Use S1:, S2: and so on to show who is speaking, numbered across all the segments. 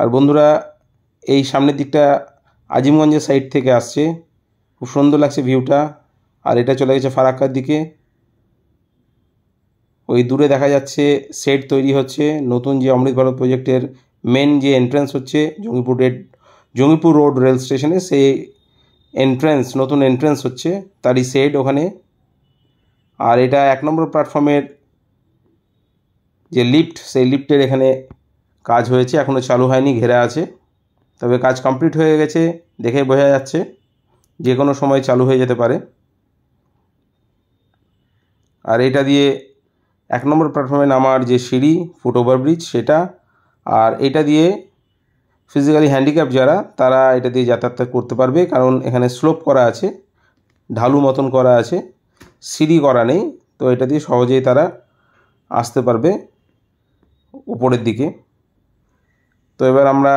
S1: আর বন্ধুরা এই সামনের দিকটা আজিমগঞ্জের সাইড থেকে আসছে, খুব সুন্দর লাগছে ভিউটা। আর এটা চলে গেছে ফারাক্কার দিকে। ওই দূরে দেখা যাচ্ছে সেট তৈরি হচ্ছে, নতুন যে অমৃত ভারত প্রজেক্টের মেন যে এন্ট্রান্স হচ্ছে জঙ্গিপুর রোড রেল স্টেশনে, সেই এন্ট্রান্স, নতুন এন্ট্রান্স হচ্ছে, তারই সেট ওখানে। আর এটা 1 নম্বর প্ল্যাটফর্মের যে লিফট, সেই লিফটের এখানে কাজ হয়েছে, এখনও চালু হয়নি, ঘেরা আছে, তবে কাজ কমপ্লিট হয়ে গেছে, দেখে বোঝা যাচ্ছে যে কোনো সময় চালু হয়ে যেতে পারে। আর এটা দিয়ে 1 নম্বর প্ল্যাটফর্মে নামার যে সিঁড়ি, ফুট ওভারব্রিজ, সেটা। আর এটা দিয়ে ফিজিক্যালি হ্যান্ডিক্যাপ যারা, তারা এটা দিয়ে যাতায়াত করতে পারবে, কারণ এখানে স্লোপ করা আছে, ঢালু মতন করা আছে, সিঁড়ি করা নেই, তো এটা দিয়ে সহজেই তারা আসতে পারবে উপরের দিকে। তো এবার আমরা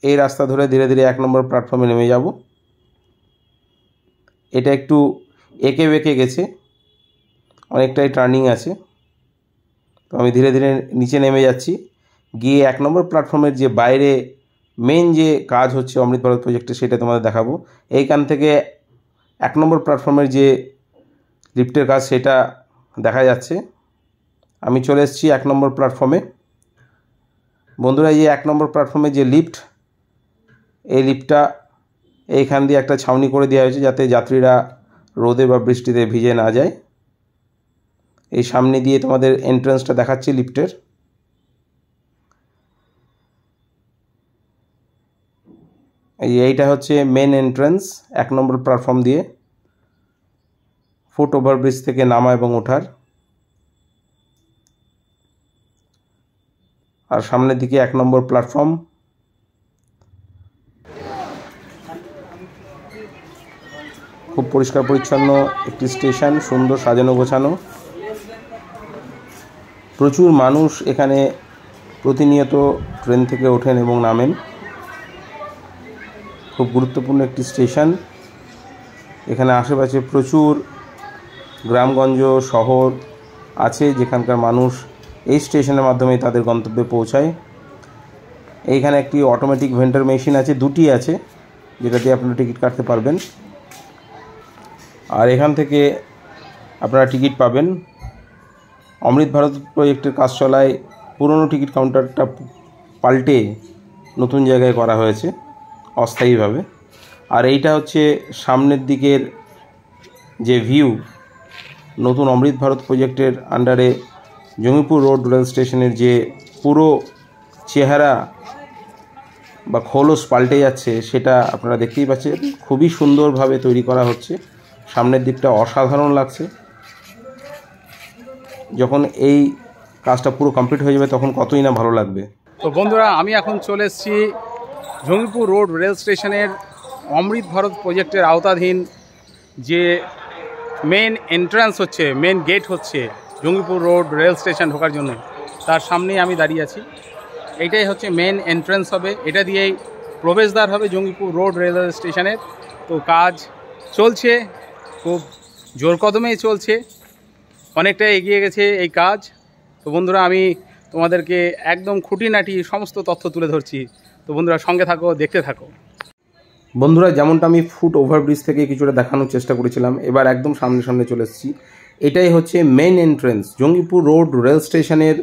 S1: এই রাস্তা ধরে ধীরে ধীরে 1 নম্বর প্ল্যাটফর্মে নেমে যাব। এটা একটু এঁকে বেঁকে গেছে, অনেকটাই টার্নিং আছে, তো আমি ধীরে ধীরে নিচে নেমে যাচ্ছি, গিয়ে 1 নম্বর প্ল্যাটফর্মের যে বাইরে মেন যে কাজ হচ্ছে অমৃত ভারত প্রজেক্টে, সেটা তোমাদের দেখাবো। এইখান থেকে 1 নম্বর প্ল্যাটফর্মের যে লিফটের কাজ, সেটা দেখা যাচ্ছে। আমি চলে এসেছি 1 নম্বর প্ল্যাটফর্মে। বন্ধুরা, এই 1 নম্বর প্ল্যাটফর্মে যে লিফট, এই লিফটটা এইখান দিয়ে একটা ছাউনি করে দেওয়া হয়েছে, যাতে যাত্রীরা রোদে বা বৃষ্টিতে ভিজে না যায়। এই সামনে দিয়ে তোমাদের এন্ট্রান্সটা দেখাচ্ছি লিফটের। এইটা হচ্ছে মেন এন্ট্রান্স 1 নম্বর প্ল্যাটফর্ম দিয়ে ফুট ওভারব্রিজ থেকে নামা এবং ওঠার। আর সামনের দিকে 1 নম্বর প্ল্যাটফর্ম। খুব পরিষ্কার পরিচ্ছন্ন একটি স্টেশন, সুন্দর সাজানো গোছানো। প্রচুর মানুষ এখানে প্রতিনিয়ত ট্রেন থেকে ওঠেন এবং নামেন। খুব গুরুত্বপূর্ণ একটি স্টেশন। এখানে আশেপাশে প্রচুর গ্রামগঞ্জ, শহর আছে, যেখানকার মানুষ এই স্টেশনের মাধ্যমে তাদের গন্তব্যে পৌঁছায়। এইখানে একটি অটোমেটিক ভেন্ডার মেশিন আছে, দুটি আছে, যেটা দিয়ে আপনারা টিকিট কাটতে পারবেন। আর এখান থেকে আপনারা টিকিট পাবেন। অমৃত ভারত প্রজেক্টের কাজ চলায় পুরনো টিকিট কাউন্টারটা পাল্টে নতুন জায়গায় করা হয়েছে অস্থায়ীভাবে। আর এইটা হচ্ছে সামনের দিকের যে ভিউ, নতুন অমৃত ভারত প্রজেক্টের আন্ডারে জঙ্গিপুর রোড রেল স্টেশনের যে পুরো চেহারা বা খোলস পাল্টে যাচ্ছে, সেটা আপনারা দেখতেই পাচ্ছেন। খুবই সুন্দরভাবে তৈরি করা হচ্ছে, সামনের দিকটা অসাধারণ লাগছে। যখন এই কাজটা পুরো কমপ্লিট হয়ে যাবে, তখন কতই না ভালো লাগবে।
S2: তো বন্ধুরা, আমি এখন চলে এসেছি জঙ্গিপুর রোড রেল স্টেশনের অমৃত ভারত প্রজেক্টের আওতাধীন যে মেন এন্ট্রান্স হচ্ছে, মেন গেট হচ্ছে জঙ্গিপুর রোড রেল স্টেশন ঢোকার জন্য, তার সামনেই আমি দাঁড়িয়ে আছি। এইটাই হচ্ছে মেন এন্ট্রান্স হবে, এটা দিয়েই প্রবেশদ্বার হবে জঙ্গিপুর রোড রেল স্টেশনের। তো কাজ চলছে, খুব জোর কদমেই চলছে, অনেকটা এগিয়ে গেছে এই কাজ। তো বন্ধুরা, আমি তোমাদেরকে একদম খুঁটিনাটি সমস্ত তথ্য তুলে ধরছি। তো বন্ধুরা, সঙ্গে থাকো, দেখতে থাকো।
S1: বন্ধুরা, যেমনটা আমি ফুট ওভারব্রিজ থেকে কিছুটা দেখানোর চেষ্টা করেছিলাম, এবার একদম সামনে সামনে চলে এসেছি। এটাই হচ্ছে main entrance, Jangipur road rail স্টেশনের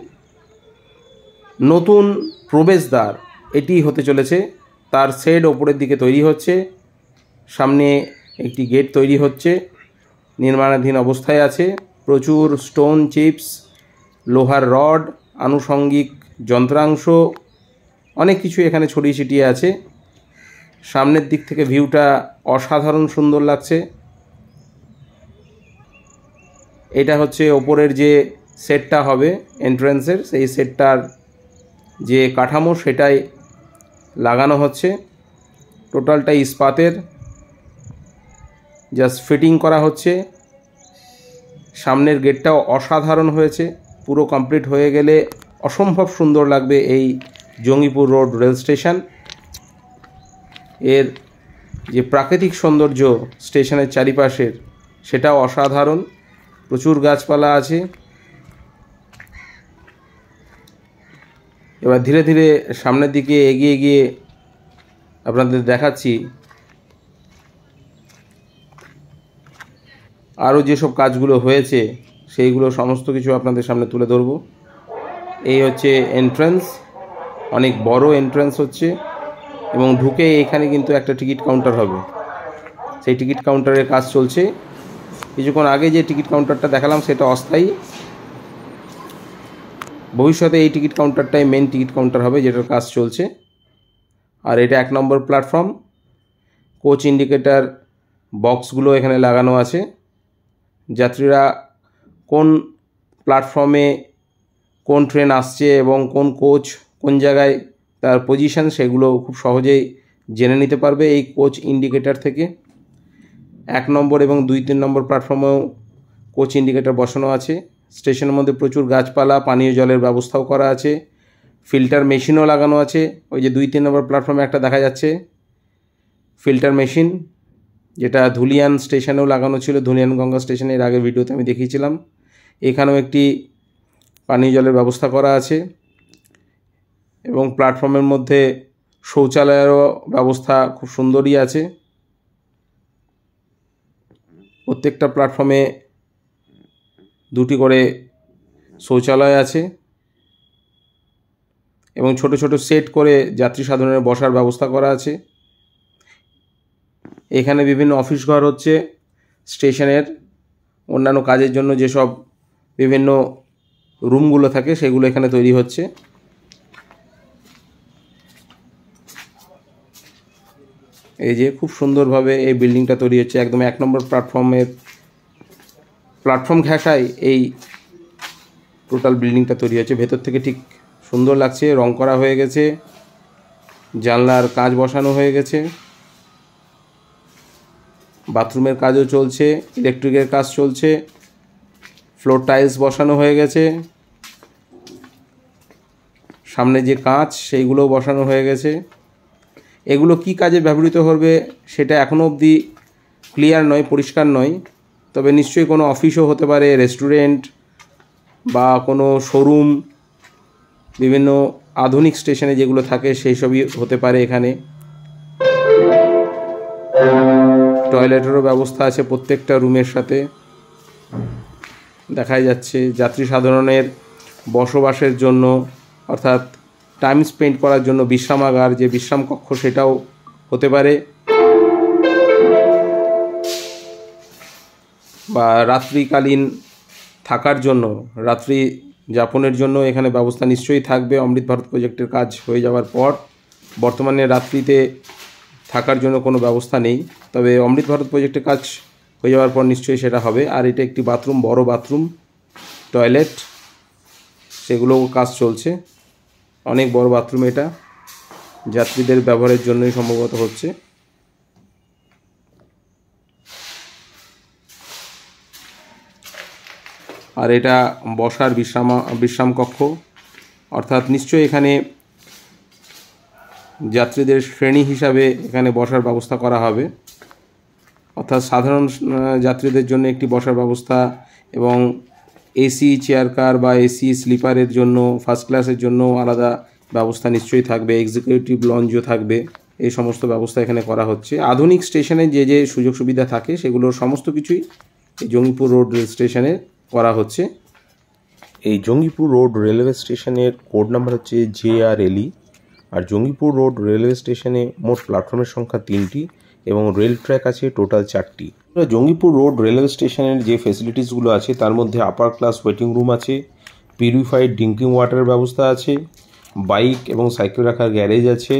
S1: নতুন প্রবেশদ্বার এটি হতে চলেছে। তার শেড ওপরের দিকে তৈরি হচ্ছে, সামনে একটি গেট তৈরি হচ্ছে, নির্মাণাধীন অবস্থায় আছে। প্রচুর স্টোন চিপস, লোহার রড, আনুষঙ্গিক যন্ত্রাংশ, অনেক কিছু এখানে ছড়িয়ে ছিটিয়ে আছে। সামনের দিক থেকে ভিউটা অসাধারণ সুন্দর লাগছে। এটা হচ্ছে ওপরের যে সেটটা হবে এন্ট্রান্সের, সেই সেটটার যে কাঠামো, সেটাই লাগানো হচ্ছে। টোটালটাই ইস্পাতের, জাস্ট ফিটিং করা হচ্ছে। সামনের গেটটাও অসাধারণ হয়েছে, পুরো কমপ্লিট হয়ে গেলে অসম্ভব সুন্দর লাগবে এই জঙ্গিপুর রোড রেল স্টেশন। এর যে প্রাকৃতিক সৌন্দর্য স্টেশনের চারিপাশের, সেটাও অসাধারণ। প্রচুর গাছপালা আছে এবার ধীরে ধীরে সামনের দিকে এগিয়ে গিয়ে আপনাদের দেখাচ্ছি আরও যেসব কাজগুলো হয়েছে সেইগুলো সমস্ত কিছু আপনাদের সামনে তুলে ধরব। এই হচ্ছে এন্ট্রান্স, অনেক বড় এন্ট্রান্স হচ্ছে, এবং ঢুকে এখানে কিন্তু একটা টিকিট কাউন্টার হবে। সেই টিকিট কাউন্টারের কাজ চলছে। কিছুক্ষণ আগে যে টিকিট কাউন্টারটা দেখালাম সেটা অস্থায়ী, ভবিষ্যতে এই টিকিট কাউন্টারটাই মেন টিকিট কাউন্টার হবে, যেটার কাজ চলছে। আর এটা 1 নম্বর প্ল্যাটফর্ম। কোচ ইন্ডিকেটার বক্সগুলো এখানে লাগানো আছে। যাত্রীরা কোন প্ল্যাটফর্মে কোন ট্রেন আসছে এবং কোন কোচ কোন জায়গায় তার পজিশন সেগুলো খুব সহজেই জেনে নিতে পারবে এই কোচ ইন্ডিকেটার থেকে। 1 নম্বর এবং 2-3 নম্বর প্ল্যাটফর্মেও কোচ ইন্ডিকেটার বসানো আছে। স্টেশনের মধ্যে প্রচুর গাছপালা, পানীয় জলের ব্যবস্থাও করা আছে, ফিল্টার মেশিনও লাগানো আছে। ওই যে 2-3 নম্বর প্ল্যাটফর্মে একটা দেখা যাচ্ছে ফিল্টার মেশিন, যেটা ধুলিয়ান স্টেশনেও লাগানো ছিল। ধুলিয়ান গঙ্গা স্টেশনের আগের ভিডিওতে আমি দেখিয়েছিলাম। এখানেও একটি পানীয় জলের ব্যবস্থা করা আছে, এবং প্ল্যাটফর্মের মধ্যে শৌচালয়েরও ব্যবস্থা খুব সুন্দরই আছে। প্রত্যেকটা প্ল্যাটফর্মে 2টি করে শৌচালয় আছে, এবং ছোট ছোট সেট করে যাত্রী সাধারণের বসার ব্যবস্থা করা আছে। এখানে বিভিন্ন অফিস ঘর হচ্ছে, স্টেশনের অন্যান্য কাজের জন্য যেসব বিভিন্ন রুমগুলো থাকে সেগুলো এখানে তৈরি হচ্ছে। এই যে খুব সুন্দরভাবে এই বিল্ডিংটা তৈরি হচ্ছে, একদম 1 নম্বর প্ল্যাটফর্ম ঘেঁষায় এই টোটাল বিল্ডিংটা তৈরি হচ্ছে। ভেতর থেকে ঠিক সুন্দর লাগছে, রং করা হয়ে গেছে, জানলার কাঁচ বসানো হয়ে গেছে, বাথরুমের কাজও চলছে, ইলেকট্রিকের কাজ চলছে, ফ্লোর টাইলস বসানো হয়ে গেছে, সামনে যে কাঁচ সেইগুলোও বসানো হয়ে গেছে। এগুলো কি কাজে ব্যবহৃত হবে সেটা এখনও অবধি ক্লিয়ার নয়, পরিষ্কার নয়। তবে নিশ্চয়ই কোনো অফিসও হতে পারে, রেস্টুরেন্ট বা কোনো শোরুম, বিভিন্ন আধুনিক স্টেশনে যেগুলো থাকে সেই সবই হতে পারে। এখানে টয়লেটেরও ব্যবস্থা আছে প্রত্যেকটা রুমের সাথে। দেখা যাচ্ছে যাত্রী সাধারণের বসবাসের জন্য, অর্থাৎ টাইম স্পেন্ড করার জন্য বিশ্রামাগার, যে বিশ্রাম কক্ষ, সেটাও হতে পারে, বা রাত্রিকালীন থাকার জন্য, রাত্রি যাপনের জন্য এখানে ব্যবস্থা নিশ্চয়ই থাকবে অমৃত ভারত প্রজেক্টের কাজ হয়ে যাওয়ার পর। বর্তমানে রাত্রিতে থাকার জন্য কোনো ব্যবস্থা নেই, তবে অমৃত ভারত প্রজেক্টের কাজ হয়ে যাওয়ার পর নিশ্চয়ই সেটা হবে। আর এটা একটি বাথরুম, বড় বাথরুম, টয়লেট, সেগুলোও কাজ চলছে। অনেক বড় বাথরুম, এটা যাত্রীদের ব্যবহারের জন্যই সম্ভবত হচ্ছে। আর এটা বসার বিশ্রাম কক্ষ, অর্থাৎ নিশ্চয়ই এখানে যাত্রীদের শ্রেণী হিসাবে এখানে বসার ব্যবস্থা করা হবে, অর্থাৎ সাধারণ যাত্রীদের জন্য একটি বসার ব্যবস্থা, এবং এসি চেয়ার কার বা এসি স্লিপারের জন্য, ফার্স্ট ক্লাসের জন্য আলাদা ব্যবস্থা নিশ্চয়ই থাকবে, এক্সিকিউটিভ লঞ্চও থাকবে। এই সমস্ত ব্যবস্থা এখানে করা হচ্ছে। আধুনিক স্টেশনে যে যে সুযোগ সুবিধা থাকে সেগুলোর সমস্ত কিছুই এই জঙ্গিপুর রোড রেল স্টেশনে করা হচ্ছে।
S3: এই জঙ্গিপুর রোড রেলওয়ে স্টেশনের কোড নাম্বার হচ্ছে JRLE। আর জঙ্গিপুর রোড রেলওয়ে স্টেশনে মোট প্ল্যাটফর্মের সংখ্যা 3টি এবং রেল ট্র্যাক আছে টোটাল 4টি। জঙ্গিপুর রোড রেলওয়ে স্টেশনের যে ফেসিলিটিসগুলো আছে তার মধ্যে আপার ক্লাস ওয়েটিং রুম আছে, পিউরিফাইড ড্রিঙ্কিং ওয়াটারের ব্যবস্থা আছে, বাইক এবং সাইকেল রাখার গ্যারেজ আছে।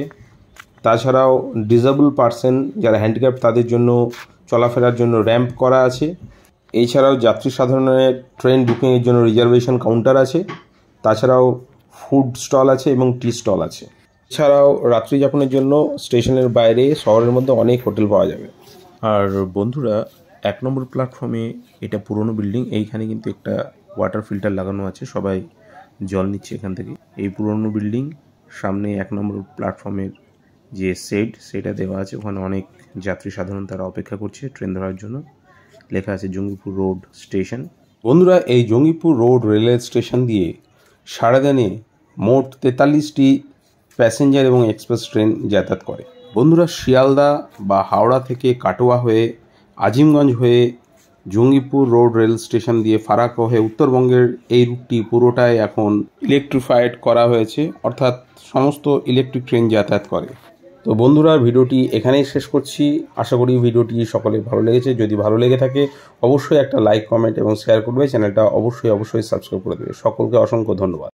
S3: তাছাড়াও ডিসেবল পার্সন যারা হ্যান্ডিক্যাপ তাদের জন্য চলাফেরার জন্য র্যাম্প করা আছে। এছাড়াও যাত্রী সাধারণের ট্রেন বুকিংয়ের জন্য রিজার্ভেশন কাউন্টার আছে। তাছাড়াও ফুড স্টল আছে এবং টি স্টল আছে। এছাড়াও রাত্রিযাপনের জন্য স্টেশনের বাইরে শহরের মধ্যে অনেক হোটেল পাওয়া যাবে।
S1: আর বন্ধুরা, 1 নম্বর প্ল্যাটফর্মে এটা পুরনো বিল্ডিং, এইখানে কিন্তু একটা ওয়াটার ফিল্টার লাগানো আছে, সবাই জল নিচ্ছে এখান থেকে। এই পুরনো বিল্ডিং, সামনে 1 নম্বর প্ল্যাটফর্মের যে সেটা দেওয়া আছে, ওখানে অনেক যাত্রী সাধারণ তারা অপেক্ষা করছে ট্রেন ধরার জন্য। লেখা আছে জঙ্গিপুর রোড স্টেশন।
S3: বন্ধুরা, এই জঙ্গিপুর রোড রেলওয়ে স্টেশন দিয়ে সারাদিনে
S1: মোট 43টি প্যাসেঞ্জার এবং এক্সপ্রেস ট্রেন যাতায়াত করে। বন্ধুরা, শিয়ালদা বা হাওড়া থেকে কাটোয়া হয়ে আজিমগঞ্জ হয়ে জঙ্গিপুর রোড রেল স্টেশন দিয়ে ফারাক্কা হয়ে উত্তরবঙ্গের এই রুটটি পুরোটাই এখন ইলেকট্রিফাইড করা হয়েছে, অর্থাৎ সমস্ত ইলেকট্রিক ট্রেন যাতায়াত করে। তো বন্ধুরা, ভিডিওটি এখানেই শেষ করছি। আশা করি ভিডিওটি সকলে ভালো লেগেছে। যদি ভালো লেগে থাকে অবশ্যই একটা লাইক, কমেন্ট এবং শেয়ার করবে। চ্যানেলটা অবশ্যই সাবস্ক্রাইব করে দেবে। সকলকে অসংখ্য ধন্যবাদ।